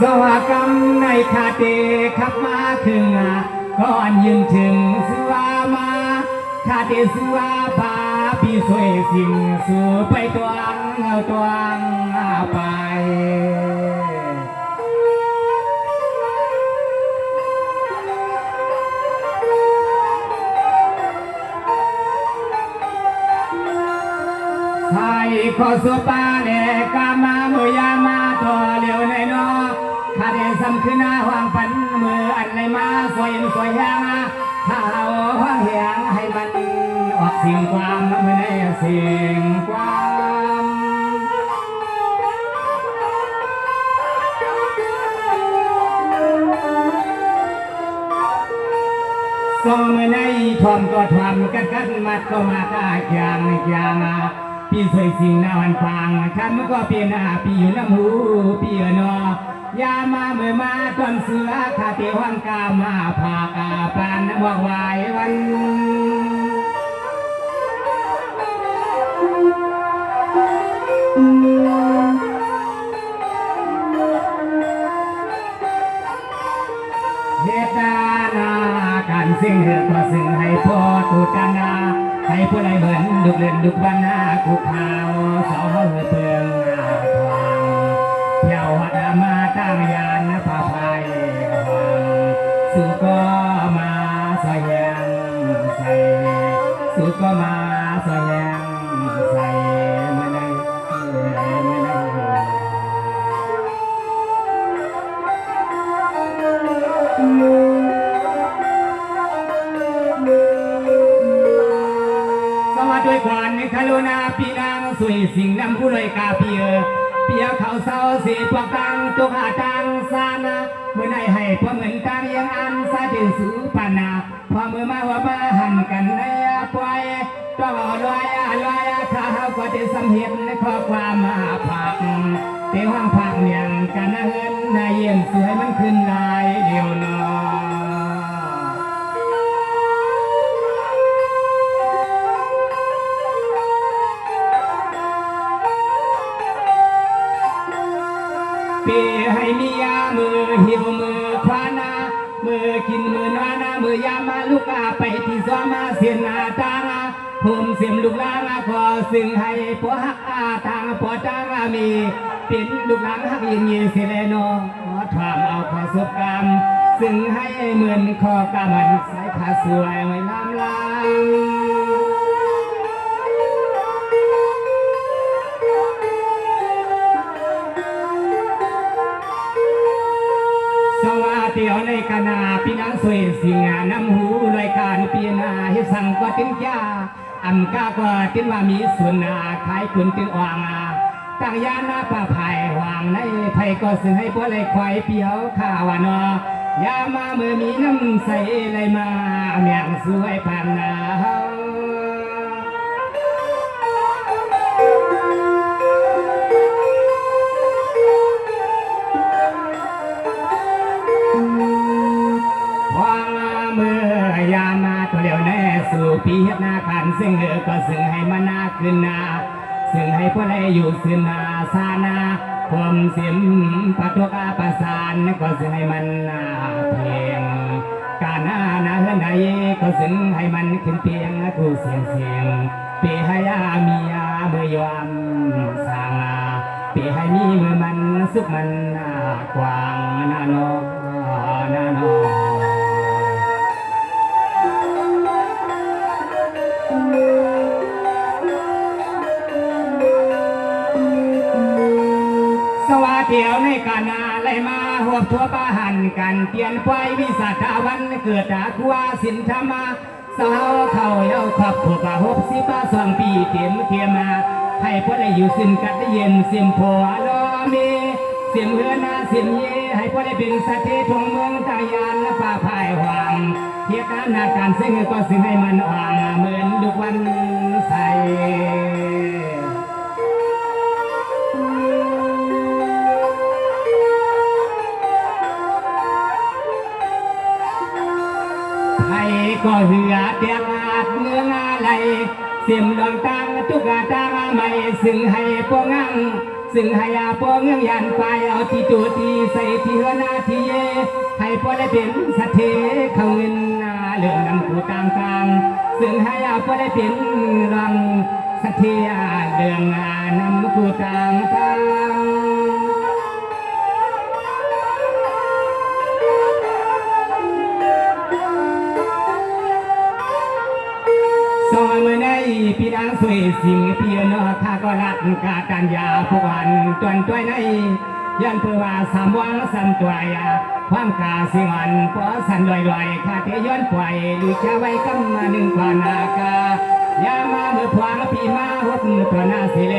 สวากรรมในคาเตขับมาถึงก่อนยืนถึงสวามาคาเตสวาพาพี่สวยสิ่งสู่ไปตวงเอาตวงไปไทยขอสุปาเลกามาเมื่อยามาตัวเลี้ยวในนอข้าได้สำคืนห่วงปันมืออันไหนมาสวยสวยยังถ้าเอาห่วงเหียงให้มันออกสิ่งความเมื่อในสิ่งความสองเมื่อในทอมก็ทอมกันมัดก็มากอย่างพี่สวยสิ่งนาวันฟังท่านมันก็เปลี่ยนพี่อยู่น้ำหูพี่นอยามาเมื่อมาตอนเสือข้าเตียวหังกามาผากปานน้ำวาวายวันเฮตานาการสิ่งเหือกว่าสิ่งให้พ่อตูกันนาให้ผู้ใดเหมือนดุเล่นดุบ้านนาคุกข่าวสาวเหือเปลืองทองเที่ยววัดมาตั้งยานป่าไผ่สุก็มาสอยแยงใส่สุก็มาสอยแยงใส่เมื่อใดด้วยขวัญคารุณาพี่นางสวยสิ่งนำผู้เลยกาเปียเขาเศร้าสีปวกตังตุกหาตังสานาเมื่อไหนให้พอเหมือนตังยังอันซาถึงสูปานาพอเมื่อมาว่ามาหันกันในปล่อยต้องลอยข้าเขาก็จะสำเห็นข้อความมาผักเตะห้องผักอย่างกันเงินนายเยี่ยมสวยมันขึ้นลายเดียวนอปีให้มียามือหิวมือควานามือกินมือนานามือยามาลูกอาไปที่ซ้อมาเสียนาตางผมเสียมลูกลางขอซึ่งให้ผัวหักทางผัวจางมีเป็นลูกหลางหักยินยีเสเลนอทำเอาประสบการณ์ซึ่งให้เหมือนคอกามันสายขาสวยไม่ลำลางสวัสดีในคณะพี่นางสวยสิ่งน้ำหูรายการพี่นาให้สั่งก็ติ้งจ้าอันก้าก็ติ้งว่ามีส่วนนาขายคุณติ้งอ่างตั้งยานาป่าไผ่วางในไผ่ก็ซึ่งให้พวกเลยควายเปียวข้าวานอยามาเมื่อมีน้ำใสไหลมาเมียงสวยผ่านนาสู่ปีเฮ็ดนาขันซึ่งก็ซึ่งให้มันนาขึ้นนาซึ่งให้พวกเราอยู่ซึ่งนาสานาความเสียมปัตกาประสานก็ซึ่งให้มันนาเพลงการนาเฮือนใดก็ซึ่งให้มันขึ้นเพียงกูเสียงปีให้ยามียาเมื่อยามสางปีให้มีมือมันสุขมันกว้างนาโนเที่ยวในกานาไหลมาหัวทัวปะหันกันเปลี่ยนไฟวิสาขาวันเกิดจากขัวสินธรรมสาวเขาเย้าขอบผัวปะ62 ปีเต็มเทียมาให้พวกได้อยู่สินกัดได้เย็นเสียมผัวลอมีเสียมเฮือนาเสียมเย่ให้พวกได้เป็นสะเททงเมืองตายานและป่าพายหวังเทียการนาการซึ่งก็ซึ่งให้มันอ่างเหมือนดุกวันใสก็เหือเตียงอาดเนื้องอะไรเสียมดวงตางตุกตางไม่ซึ่งให้พวกงัง ซึ่งให้อาปองเงื่อนยันไปเอาที่ตัวทีใส่ที่หัวหน้าที่เยให้พอได้เป็นสัตเทเขาเงินนาเรื่องนำกูต่างๆซึ่งให้อาพอได้เป็นรังสัตเทเรื่องนำกูต่างๆสองมือในพี่นางสวยสิ่งเพียนอข้าก็รักกาการยาพวกวันจวนตัวในยันเพื่อว่าสามวังสันตัวยาความกาสิงอันพอสันลอยๆข้าเทย้อนปล่อยดูชาไว้กำมาหนึ่งกว่านากายามาเมื่อพวางปีมาหดตัวหน้าสิเล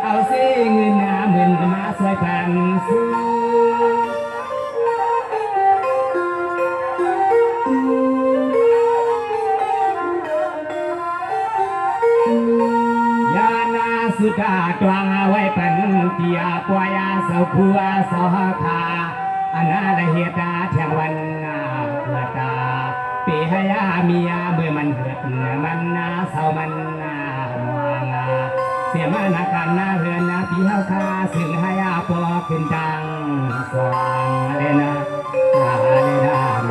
เอาเสีเงินหน้าหมื่นมาสวยพันสู้สุดาตวงเอาไว้ปันเตียปวยาเสาผัวเสาคาอนาได้เหตุเที่ยงวันเกิดตาปีให้ยามียาเมื่อมันเกิดมันนาเสามันนามวงเสียมานาการนาเรือนนาปีเฮาคาซึ่งให้ยาปอขึ้นจังสว่างเลยนะเลยนะโม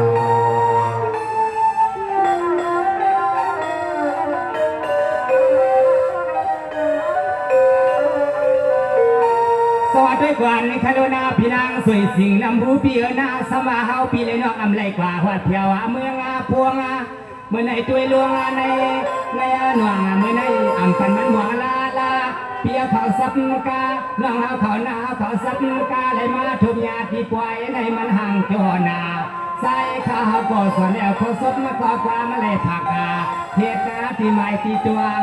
สวัสดีกวนคาโดนาพี่นางสวยสิ่งนำผู้พี่นาสมาเฮาปีเลยนอกอำไรกว่าหัวเที่ยวเมืองพวงเมื่อในตัวลวงในหน่วงเมื่อในอ่ำปันมันหวงลาเพียเขาสับกาน้องเขาหน้าเขาสับกาเลยมาทุบยาที่ปล่อยในมันห่างจอนาใส่ข้าวก็สอนแล้วเขาสบมาขอความมาเลยผักเทศนาที่ไม่ที่จวง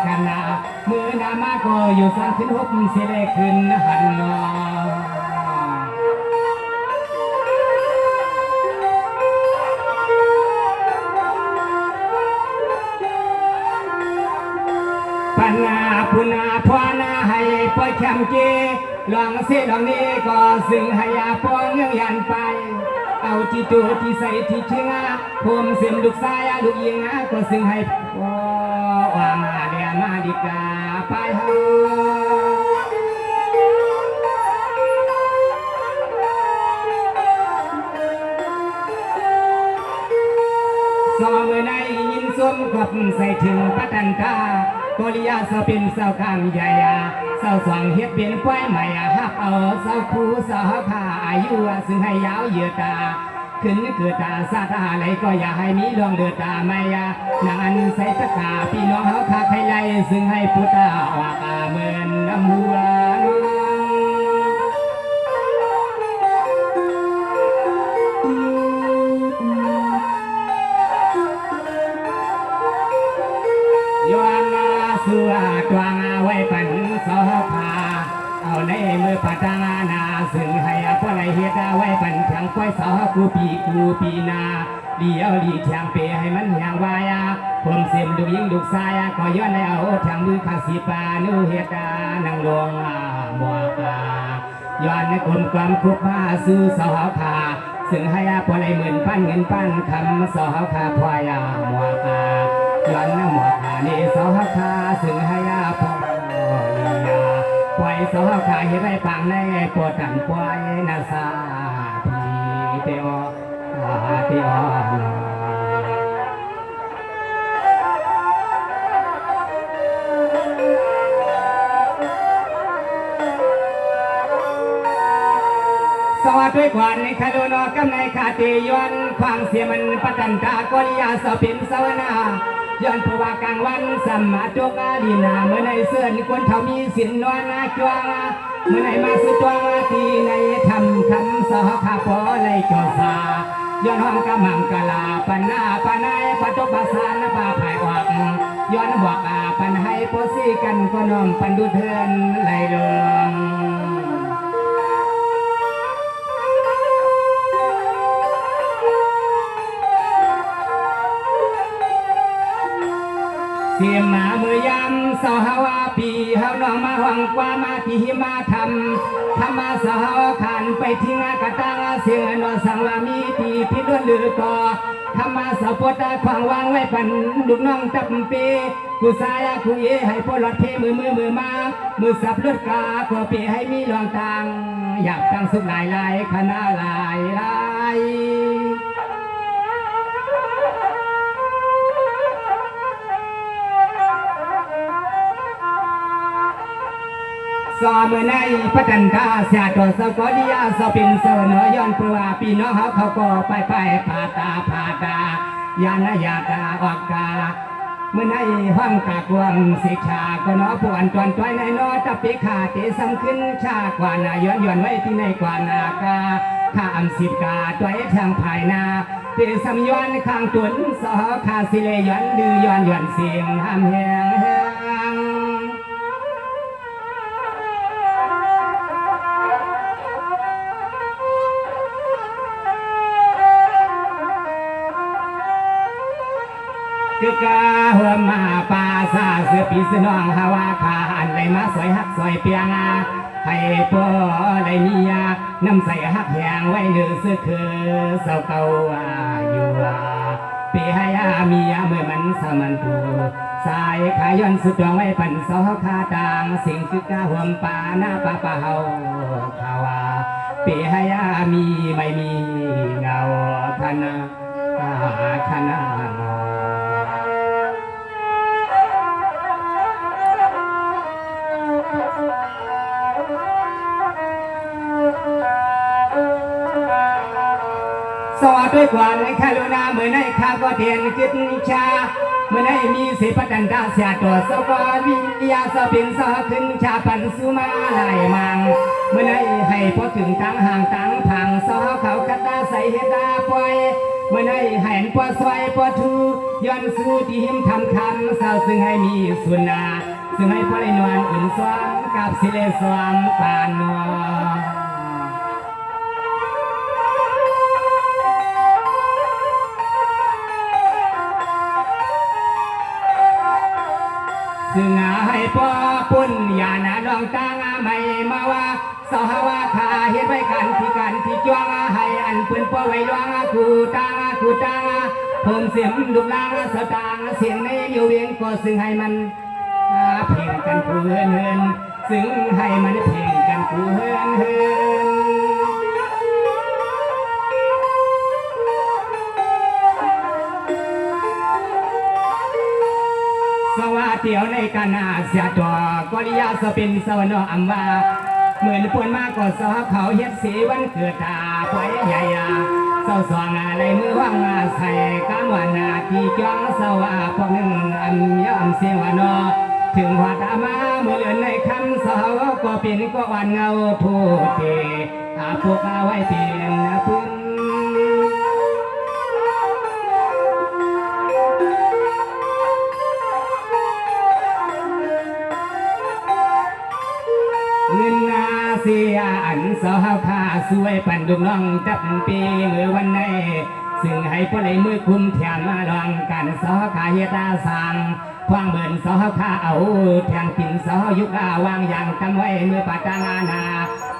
กันนามือนามาก็อยู่สันขึ้นหกเสด็จขึ้นหันนอปัญญาปุณาพวานาให้ปล่อยแคมเกลองเสียลองนี้ก็ซึ่งให้ยาปองเงื่อนยันไปเอาที่จูที่ใส่ที่เชื่อผมเสียมลูกสายลูกยิงก็ซึ่งให้วางเดียมาดีกาไปเฮาสองมือในยินสมกับใส่ถึงปัตันตาโกริยาเสาเป็นเสาข้างใหญ่เสาสองเฮ็ดเป็นควายใหม่ฮับเอาเสาคู่เสาขาอายุซึ่งให้ยาวเยือตาขึ้นเกิดตาซาตาอะไรก็อย่าให้มีดวงเดือดตาไม่นางอันใส่ตะกาพี่น้องเขาขาใครไล่ซึ่งให้พุทธาว่าเหมือนน้ำหัวย้อนสัวตวงไว้ปันสอพาเอาในมือปัตงานาซึ่งให้พวกไรเฮ็ดไว้ปันเถียงควายสอกูปีนาเดียวดีเถียงเปให้มันเถียงวายผมเสียมดูยิงดูสายก็ย้อนแล้วเถียงมือข้าสีปานูเฮ็ดนางหลวงบัวย้อนในคนความคุกผ้าซื้อสอพาซึ่งให้พวกไรหมื่นปั้นเงินปั้นคำสอพาพวายบัวย้อนหมวกนี่สอคาซึ่งให้พอลีปล่อยสอคาเห็นไรปังในปวดกันปล่อยนาซาพีเตอเตอสวัสดีกวนในคาโดนอกำในคาเตยอนความเสียมันปัตันตากริยาสปินสวนาย้อนผู้ว่ากลางวันสมาจกดีนาเมื่อในเสื่อนคนเขามีสินนวลจวงเมื่อในมาสุจวงที่ในทำคำสอคาพอในจอสาย้อนห้องกำมังกะลาปันนาปนายปัจจุบันสานปาภายออกย้อนบอกปันให้โพสีกันก็น้อมปันดูเทินไหลเรืองเสียมมาเมื่อยำ สหวปีเฮาน้องมาหวังกว่ามาที่มาทำธรรมะสหขันไปทิ้งกะตังเสียงนอสังว่ามีตีพิดหรือก่อธรรมะสะพดขวางวางไว้ปันลูกน้องจับเปกูสายกูเอให้พอหลอดเพมือมามือสับเลือดกาก็เปให้มีรองตังอยากตั้งสุขหลายคณะหลายสอมือในพระจันทราเสียตัวสกอดิยาสปินเสนย้อนเปลือปีน้องเขาก็ไปผาตายานยาตาออกกาเมื่อในห้องกากวงศิชาก็น้อปวนจวนจ้อยในน้อตะปิขาเตซ้ำขึ้นชากว่านาย้อนไว้ที่ในกว่านากาข้าอัมสิกาจ้อยทางภายนาเตซ้ำย้อนข้างตุนสอคาสิเลย้อนดื้อย้อนเสียงห้ามแหงคือกาหัวมาปาซาเสือปีสนองฮาวาคาอันไรมาสวยฮักสวยเปียงให้พ่อไรมียาน้ำใส่ฮักแหงไว้เลือเสือคือเศร้าเก่าอยู่เปียยามียาเมื่อมันสมันตูสายขาย้อนสุดดวงไว้ปันสอคาต่างสิ่งคือกาหัวปาหน้าปาเฮาขาวาเปียยามีไม่มีเงาคณะสวัสดีกว่าในคารุณาเมื่อในข้าก็เทียนคิดนิชาเมื่อในมีสิปัตันดาเสียตัวสกอวิยาสปินสอขึ้นชาปันสุมาไหลมังเมื่อในให้พอถึงตั้งห่างตั้งพังสอเขากระตาใส่เฮดาปล่อยเมื่อในแห่นปอสวยปอทูย้อนสู้ที่หิมทำคำสาวซึ่งให้มีสุนาซึ่งให้พอได้นวลอุ่นสวมกับสิเลสวมปานนอซึ่งให้พ่อปุ่นอย่านาลองตั้งไม่มาว่าสหวาคาเห็นไว้กันที่จ้วงให้อันปืนพ่อไว้ลวงกูตังเพิ่มเสียงลูกลางสตางเสียงในอยู่เวียงก็ซึ่งให้มันเพ่งกันกูเฮินซึ่งให้มันเพ่งกันกูเฮินสวัสดีในการนาเสียตัวกริยาสปินสวรรค์อัมวาเหมือนปวนมากกว่าสอเขาเฮ็ดสีวันเกิดตาป่วยใหญ่เศร้าสองอะไรมือว่างใส่กามวานาที่จ้องสว่าพวกหนึ่งอันยอมเสียงวันอถึงหัวตามาเมื่อเลือนในคำสาวก็เป็นก็วันเงาทูเตพวกเอาไว้เป็นพื้นเงินนาเสียอันสาวข้าสวยปันดุงน้องจับปีมือวันในซึ่งให้พวกในมือคุมแถมมาลองกันสาวข้าเฮตาสั่งควางเบิ่นสาวข้าเอาแทงกินสาวยุกาวางอย่างกำไว้มือปัตตานา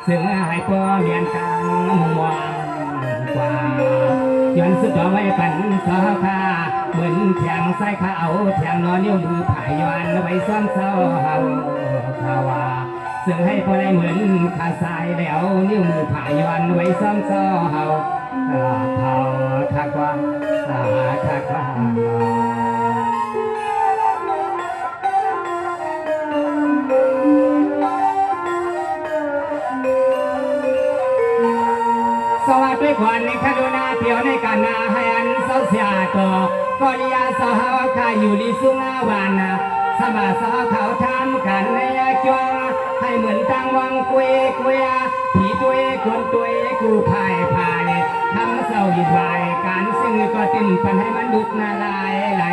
ซึ่งให้พวกเมียนกันมองกว่าย้อนสุดดอกไว้ปันสาวข้าเหมือนแทงใส่ข้าเอาแทงนอนนิ้วมือผายย้อนไว้ซ้อนเศร้าเฮาขาวาซึ่งให้พอได้เหมือนขาสายแล้วนิ้วมือผายย้อนไว้ซ้ำซ้อเฮาเขาทักว่าสวัสดีควันในคดูนาเที่ยวในการนาให้อันเศร้าเสียต่อกอริยาสหวาคาอยู่ลิสุงาวานาสมาสาวเขาทำกันในจวงให้เหมือนตังวังกุยผีตัวคนตัวกูพายทำเศร้าหิดวายการซึ่งก็ตินปันให้มันดุดนาลายไหล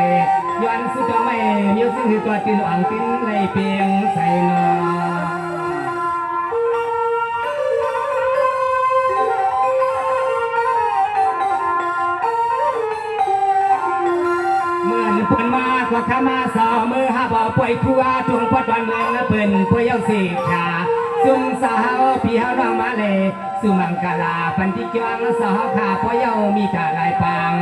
ย้อนสุดไม่มีซึ่งก็ตินอ่างตินไหลเพียงใส่นอเมื่อผลมากกว่าขามาสาวมือหาบ่ ป่วยทัวทวงพอดอนเมืองเปิ้นป่วยเยาเสกชาซุ่มสาวพี่เฮาน้องมาเลยสุมังกลาปันติจวงสาวขาป่วยเยามีกะลายปาง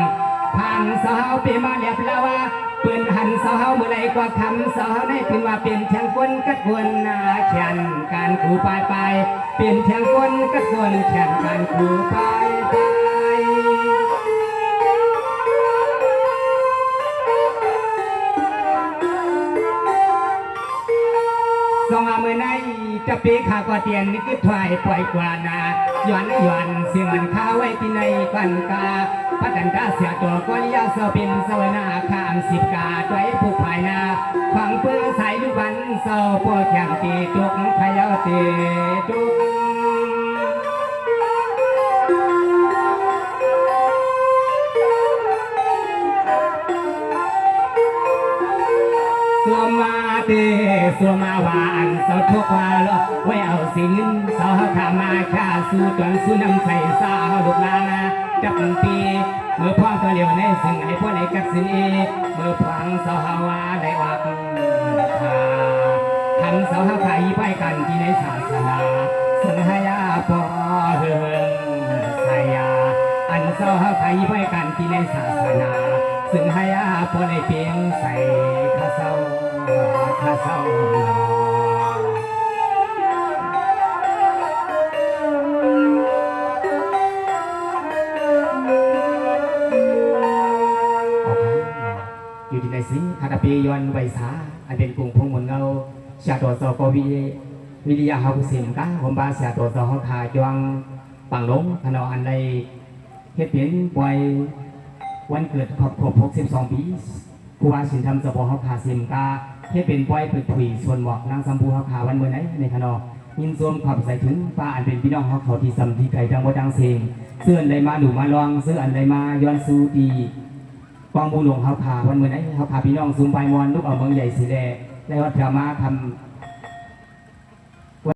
พันสาวเปมาเรียบลาวาเปิ้นหันสาวเมื่อไรกว่าคำสาวในถึงว่าเป็นเชียงคนกัดวนนาแขนการขู่ปลายเป็นเชียงคนกัดวนแขนการขู่ปลายสองมือในจะปีขากว่าเตียนนี่คือถอยปล่อยกว่านาย้อนเสียงมันข้าไว้ที่ในกันกาพัดดันดาเสียตัวก้อนยาเสเป็นสวนาข้ามสิบกาด้วยผู้ภายนาฟังเพื่อใส่ยุบันเศร้าปวดอย่างตีจุกพยาตีจุกสัวมาเตสัวมาวานเสาทุกวาลไว้เอาสิเงินสาวขามาค่าสู้จนสู้นำใส่สาวลูกลานาจับปีเมื่อพ่อตัวเดียวในสิ่งให้พ่อในกัดสินเอเมื่อฟังสาววาได้วักทำสาวขายไปกันที่ในศาสนาสังหายาปอเฮืองสายาอันสาวขายไปกันที่ในศาสนาซึ่งให้อาพอได้เพียงใส่ข้าเศร้าอยู่ที่ไหนสิคาตาปียอนใบสาอันเป็นกลุ่มพงมนเงาชาตัวสกวิริยาเฮาสิมก้าผมบาชาตัวสเฮาคาจวงปังลงขนออันใดเฮ็ดเปลี่ยนปล่อยวันเกิดครบ62 ปีครูบาสินธรรมสปอเฮาคาสิมกาให้เป็นปล่อยเปิดถุยส่วนหมอกนางสัมภูเฮาคาวันเมื่อไหนในขนอยินโซมขับใส่ถึงป้าอันเป็นพี่น้องเฮาเขาที่สำที่ไก่ดังบ่ดังเสียงเสื้ออันใดมาหนูมาลองเสื้ออันใดมาย้อนสู้ดีกองบูหลวงเฮาคาวันเมื่อไหนเฮาคาพี่น้องซุมไปมอนลูกเอาเมืองใหญ่สีแดงได้วัดธรรมะทำ